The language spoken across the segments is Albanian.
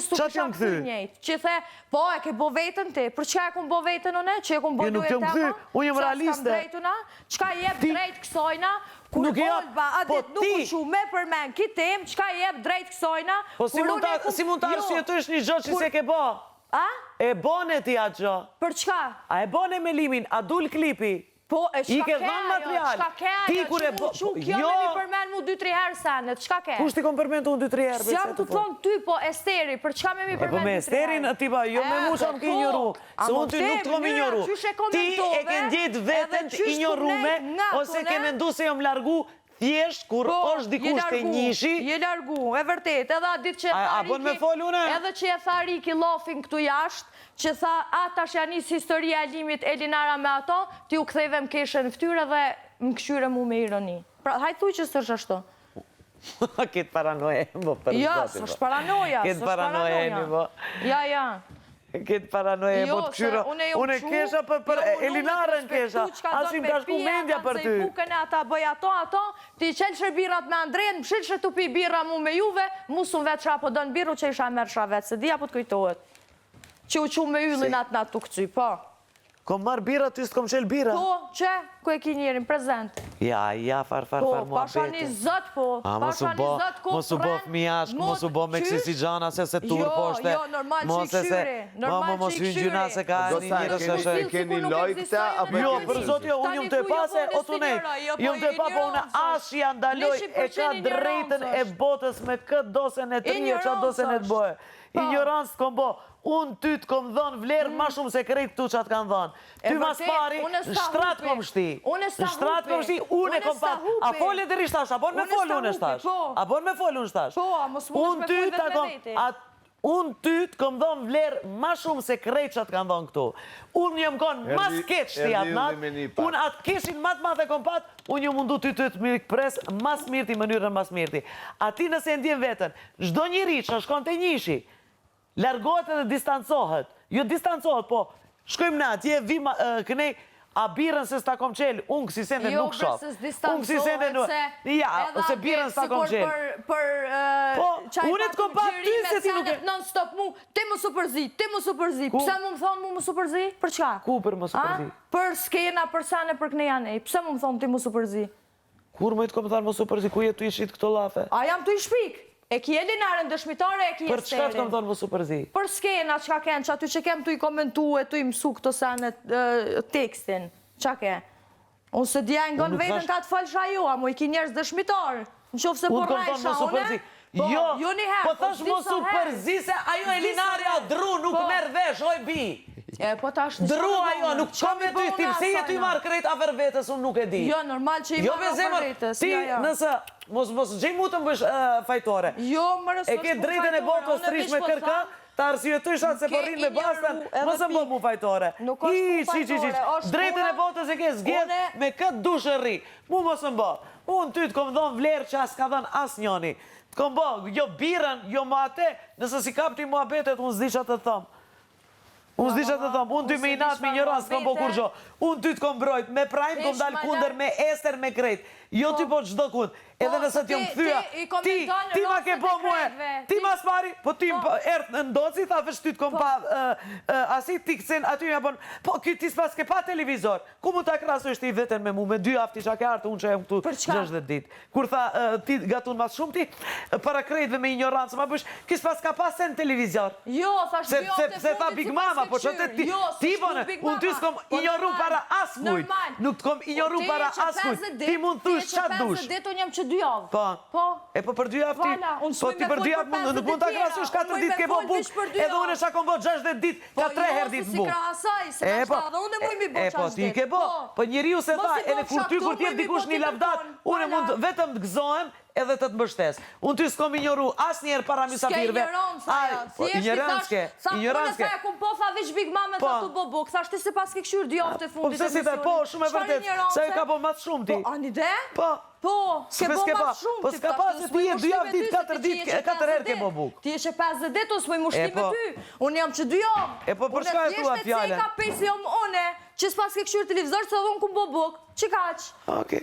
s'u kisha kthy njëjtë. Që the, po e ke bo vetën ti, për çka e kum bo vetën unë, që e kum bo duhet tema? Unë jam realiste. Çka jep drejt kësajna? Kur Olba, adit nuk u shu me përmen kitem, qka jep drejt kësojna? Po si mund të arsjetosh një gjë që se ke ba? A? E bone ti atë gjë. Për qka? A e bone me limin, a dul klipi? Po, e I ke dhënë material. Qka ke ajo, që mu që kjo me mi përmen mu 2-3 herë senet, qka ke? Kush ti kom përmen të unë 2-3 herë? Si jam të thonë ty, po Esteri, për qka me mi përmen 2-3 herë? Po me Esterin, tipa, jo me mu sham ki ignoru. Se unë ty nuk të kom ignoru. Ti e ke ndjet vetën të ignorume, ose ke mendu se jom largu thjesht, kur është dikush të njëshi... Je largu, e vërtet, edhe a ditë që e tha Riki lofin këtu jashtë, që tha, atash janë njës historia e limit Elinara me ato, ti u ktheve më keshe në ftyre dhe më këshyre mu me ironi. Pra, hajtë thuj që së është ashtu. Këtë paranoje, më për ja, së është paranoja, Këtë paranoje, më. Ja. Këtë paranoje, më të këshyre. Unë e kesha për Elinarën kesha. Asim ka shku mendja për ty. Se kukën e ata bëj ato, ti qelë birat me Andrejnë, më shilë që tu pi bira mu me juve, mu sun vetë qa po dënë biru që isha mërë qa vetë, se dhja po të kujtohet. Që u që me yllin atë natë të këcy, po. Kom marë bira, ty s'kom qelë bira? Po, që? Ku e ki njerin, prezent? Ja, far, mua bete. Po, pasha një zët, po. Pasha një zët, ko mos u bo fëmijash, mos u bo me kësisi gjana, se se tur poshte. Jo, normal që i këshyri. Mos hynë gjuna se ka një njërës e shë. Keni lojkëta, apo jo, për zot jo, unë jëmë të pase, o të nejtë. Jëmë të pa, po unë ashtë janë daloj e ka drejtën e botës me këtë dosen e të një, qa dosen e të bëhe. Ignorancë të kom bo. Unë ty të kom dhënë vlerë ma shumë se krejtë tu që atë kanë dhënë. Ty mas pari, në shtratë kom shti. Në shtratë kom shti, unë e kom patë. A folje të rishtash, a bon me folje unë shtash. A bon me folje unë shtash. Unë ty të kom dhënë vlerë ma shumë se krejtë që atë kanë dhënë këtu. Unë jëmë konë mas keqë shti atë natë. Unë atë kishin matë matë e kom patë, unë jëmë mundu ty të të mirë këpresë mas mirëti, mënyrën mas mirëti. A ti nëse ndjen vetën, zdo njëri që shkon të njëshi, largohet edhe distancohet. Jo distancohet, po shkojmë na, tje vim kënej a birën se s'ta kom qelë, unë kësi sende nuk shop. Unë kësi sende nuk... Ja, se birën s'ta kom qelë. Po, unë e të kom pa ty se ti nuk e... Non-stop mu, ti mu su përzi, ti mu su përzi. Pse mu më thonë mu su përzi? Për qa? Ku për mu su përzi? Për skena, për sane, për kënej anej. Pse mu më thonë ti mu su përzi? Kur mu i të kom thonë mu su përzi? Ku jetu i shqit këto lafe? A jam të i shpik? E ki Elinarën dëshmitare, e ki Esterin. Për çka të kom thonë më superzi? Për skena që ka kenë, që aty që kem të i komentu e të i mësu këto sanet tekstin. Qa ke? Unë se dja në gënë vetën ka të falësha jo, a mu i ki njerës dëshmitarë. Në qofë se por rajsha une. Jo, po thash më superzi se ajo Elinarja dru nuk merë vesh, oj bi. Dru ajo, nuk ka me ty, ti pse je ty marë krejt afer vetës, unë nuk e di. Jo, normal që i marë afer vetës. Ti nëse, mos gjej mu të mbësh fajtore. Jo, më rësë e ke drejtën e botës të rish me kërka, ta arsjetësh atë se përrin me bastën, mësë më mu fajtore. Drejtën e botës e ke zgjedh me këtë dushë rri. Mu mësë më. Unë ty të kom dhonë vlerë që as ka dhonë as njoni. Të kom bo, jo birën, jo ma ate, nëse si kap ti mua betet, unë zdi që të thëmë. Unë zdi që të thëmë, unë ty me inat, me një rast, kom bo kur gjo. Unë ty të kom brojt, me prajmë kom dalë kunder, me Ester, me krejt. Jo ty po qdo kund. Edhe nëse t'jom këthyja, ti ma ke po muhe, ti ma s'pari, po ti ert në ndoci, ta vesh ty t'kom pa, asi ti këtësin, aty një bon, po ti s'pas ke pa televizor, ku mu ta krasu ishte i veten me mu, me 2 hafti që a ke artë, unë që e më këtu 60 dit. Kur tha, ti gatun mas shumë ti, para krejtve me ignorancë, ma bësh, ki s'pas ka pas sen televizor. Jo, thash 2 hafte fundit se tha Big Mama, po që ti, bone, unë ty s'kom ignoru para askujt, nuk t'kom ignoru para askujt, ti mund thush qatë dush. 50 dit unë jam që 2 javë. Po. E po për 2 javë ti? Po ti për 2 javë nuk mund të krasush 4 dit ke bo buk, edhe unë e shakon bo 60 dit, ka 3 her dit buk. Po jo, si krasaj, se ka shta dhe unë e mujmë i bo 60 dit. E po ti ke bo, po njeri ju se tha, edhe kur ty kur tjetë dikush një lavdat, unë e mund vetëm të gëzohem edhe të të mbështes. Unë ty s'kom ignoru as njerë para misafirve. S'ke ignorancë, unë sa e kum po tha vish Big Mama të tu bo buk, thash ti se pas ke këshyrë 2 javë të fundit e misionit. Po, shumë e vërtet, se e ka po mas shumë ti. Po, anide? Po, ke bo mas shumë ti. Po s'ka pa se ti e 2 javë dit, 4 dit, 4 herë ke bo buk. Ti eshe 50 dit, unë s'moj mushti me ty. Unë jam që 2 javë. E po për shka e tu atë fjallën? Unë e thjeshtë e ceka pesi jom une, që s'pas ke këshyrë televizor, se dhe unë ku më buk, që kaq?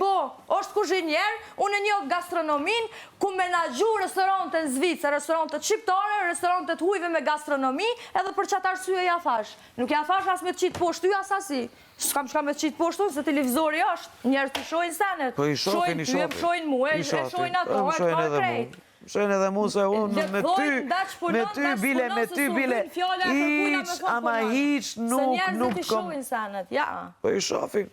Po, është kuzhinier, unë një gastronomin, ku menagju restorante në Zvicë, restorante shqiptare, restorante të hujve me gastronomi, edhe për qatë arsye ja thash. Nuk ja thash as me të qitë poshtu, as asi. S'kam shka me të qitë poshtu, se televizori është, njerës të shojnë senet. Po i shofin, shojnë mu, e shojnë ato, e ka krejt. Shojnë edhe mu se unë me ty bile, hiq, ama hiq nuk kom. Po i shofin.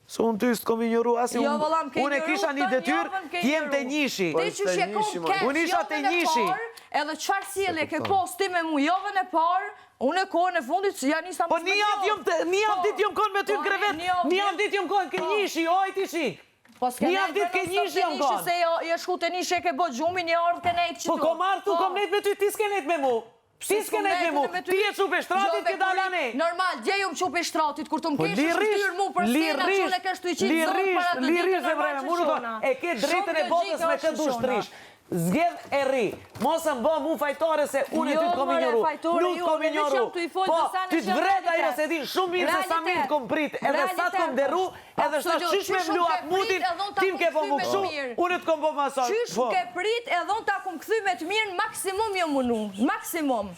Se unë ty s'kom i njëru, asi unë e kisha një detyr t'jem të njëshi. Unë isha të njëshi. Edhe qëfar sjellje ke pos ti me mu javën e parë, unë e kohën e fundit që ja nisa Po një javë dit jom konë me ty në krevet, një javë dit jom konë ke njëshi, oj ti shik. Një javë dit ke njëshi jom konë. Se je shku të njëshi e ke bo gjumi, një orë ke nejtë që tu. Po kom ardhë tu, kom nejtë me ty, ti s'ke nejtë me mu. Ti s'ke nejtë me mu, ti e qupe shtratit ke dala ne. Normal, gje ju më qupe shtratit, kur të më keshë shtyrë mu për stena, që në keshë të i qitë zorë për atë ditë normal që shona. E ke drejtën e botës me këtë dushtrish. Zgjedh e ri, mos më bë mu fajtore se unë e ty të kom i njëru. Nuk kom i njëru. Po, ty të vret ajo se di shumë mirë se sa mirë të kom prit, edhe sa të kom deru, edhe shta qysh me mlu atë mutin, tim ke po mu këshu, unë të kom po masoj. Qysh ke prit edhe unë ta kom këthy me të mirë, maksimum jo munu, maksimum.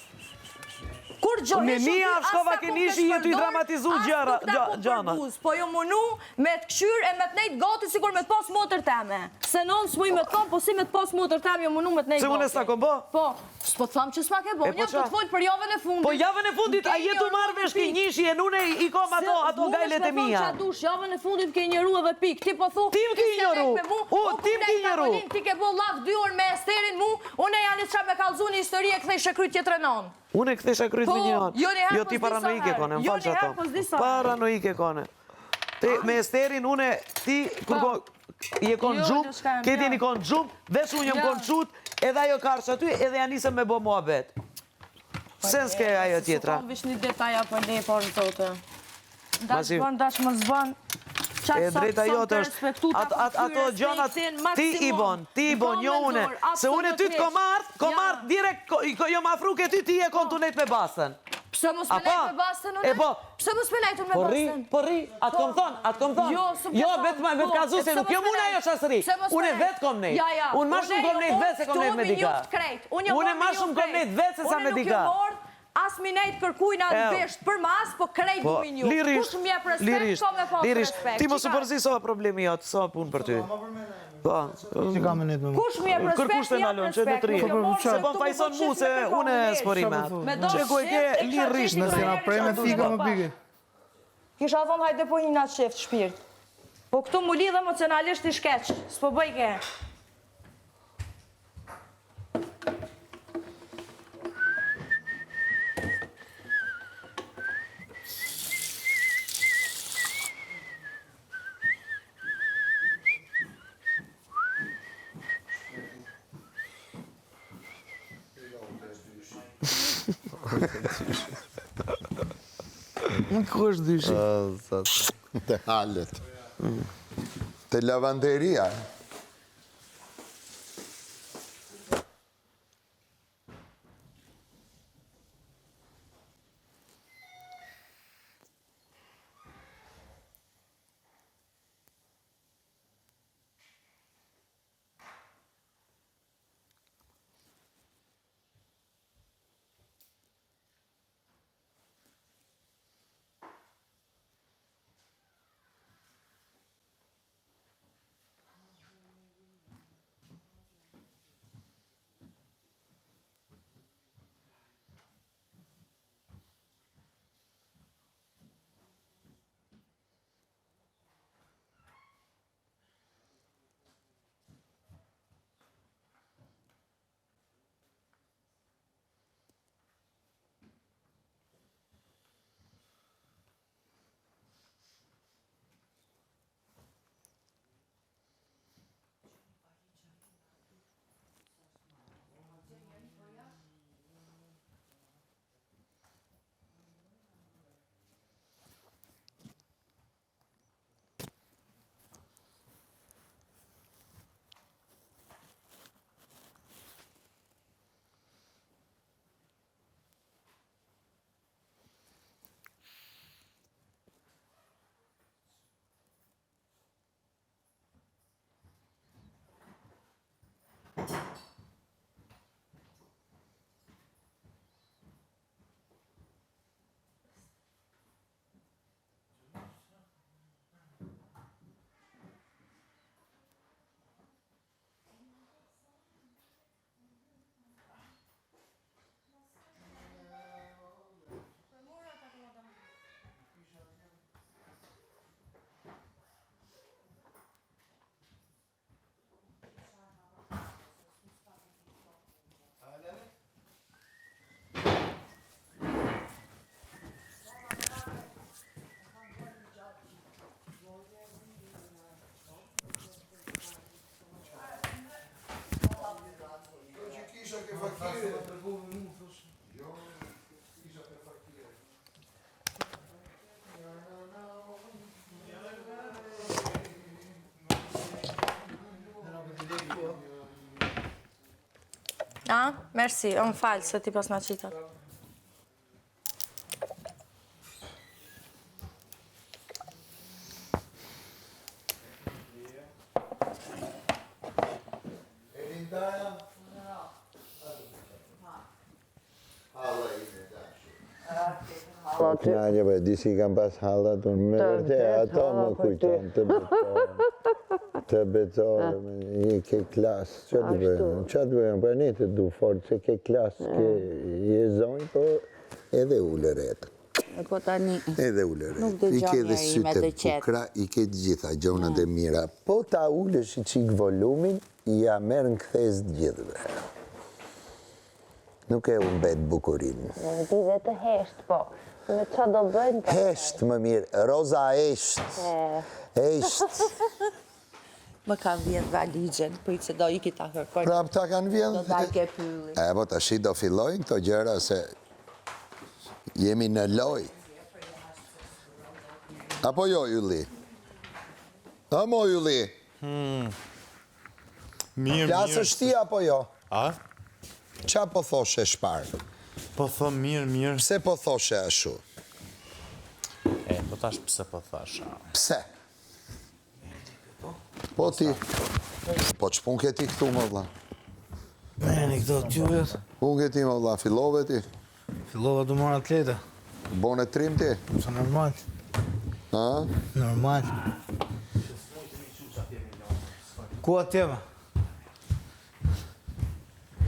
Kur gjoheshëm ty, as ta kom dramatizu gjana. Po jo munu me të këshyr e me të nejtë gati sikur me të pas motër teme. Se non s'muj me të kom, po si me të pas motër teme jo munu me të nejtë gati. Se unë e s'ta kom bo? Po, s'po të thamë që s'ma ke bo, një të të folë për javën e fundit. Po javën e fundit, a jetu marrë vesh ke njëshi e nune i kom ato gajlet e mija. Javën e fundit ke njëru edhe pik, ti po thu, tim ki njëru, tim ki njëru. Ti ke bo laf 2 orë me Esterin mu, unë e janë i qa me kalzu një histori e këthej shekryt tjetër e non. Unë e këthej shekryt me një anë. Jo ti paranoike kone, më falë që ato. Paranoike kone. Me Esterin unë ti, i e konë gjumë, këti një konë gjumë, veç unë jëmë konë qutë, edhe ajo karës aty, edhe janë nisëm me bo mua betë. Sen s'ke ajo tjetra. Së vish një detaja për ne i parë zote. Dash më zban, e drejta jote është, ato gjonat, ti i bon, jo une, se une ty të komart, direkt, jo ma afru ke ty e konë të nejtë me basën. Pse mos me nejtë me basën une? Pse mos me nejtë me basën? Po ri, atë kom thonë. Jo, vetë ka zu se nuk jo muna ajo shasëri. Une vetë kom nejtë. Unë ma shumë kom nejtë vetë se kom nejtë me dika. Une ma shumë kom nejtë vetë se sa me dika. As mi nejtë kërkujnë atë besht për mas, po krejt du mi një. Kush mi e respekt, ko me pas respekt. Ti mos u përzi soha problemi jotë, soha punë për ty. Kush mi e respekt, ja respekt. Se bon fajson mu se une sporimet. Që ku e ke lirisht. Nëse nga prej me fika më bige. Kisha thonë hajde po hina të sheft shpirt. Po këtu mu lidhe emocionalisht i shkeq. S'po bëjke. Ku është dyshi? Të halet. Të lavanderia. Merci, më falë se ti pas nga qitat. Knaqe, për disi kam pas hallat, unë me vërte, ato më kujton, të betorë, i ke klasë, që të bëjmë, për një të du fort, që ke klasë, ke jezonjë, po edhe ullëret. Po tani, Edhe ullëret. I ke dhe syte bukra, i ke gjitha gjonat e mira. Po ta ullësh i qik volumin, ja merë në këthes gjithve. Nuk e unë betë bukurin. di dhe të hesht, po. Me qa do bëjnë të... Hesht më mirë, roza esht. Esht. Më kam vjen valigjen, për i që do i kita kërkojnë. Prap ta kanë vjen. Do dal ke pylli. Po të shi do fillojnë këto gjëra se jemi në loj. Apo jo, Julli? Amo, Julli? Mirë, Plasë është ti apo jo? A? Qa po thoshe shparë? Po thom mirë. Pse po thoshe ashu? Po tash pse po thasha? Pse? Po ti? Po që pun ke ti këtu, më vla? Mereni këto t'juvet, Pun ke ti, më vla? Filove ti? fillova të marrë atleta. Bone trim ti? Sa normal, Ha? normal. Ku atjeva?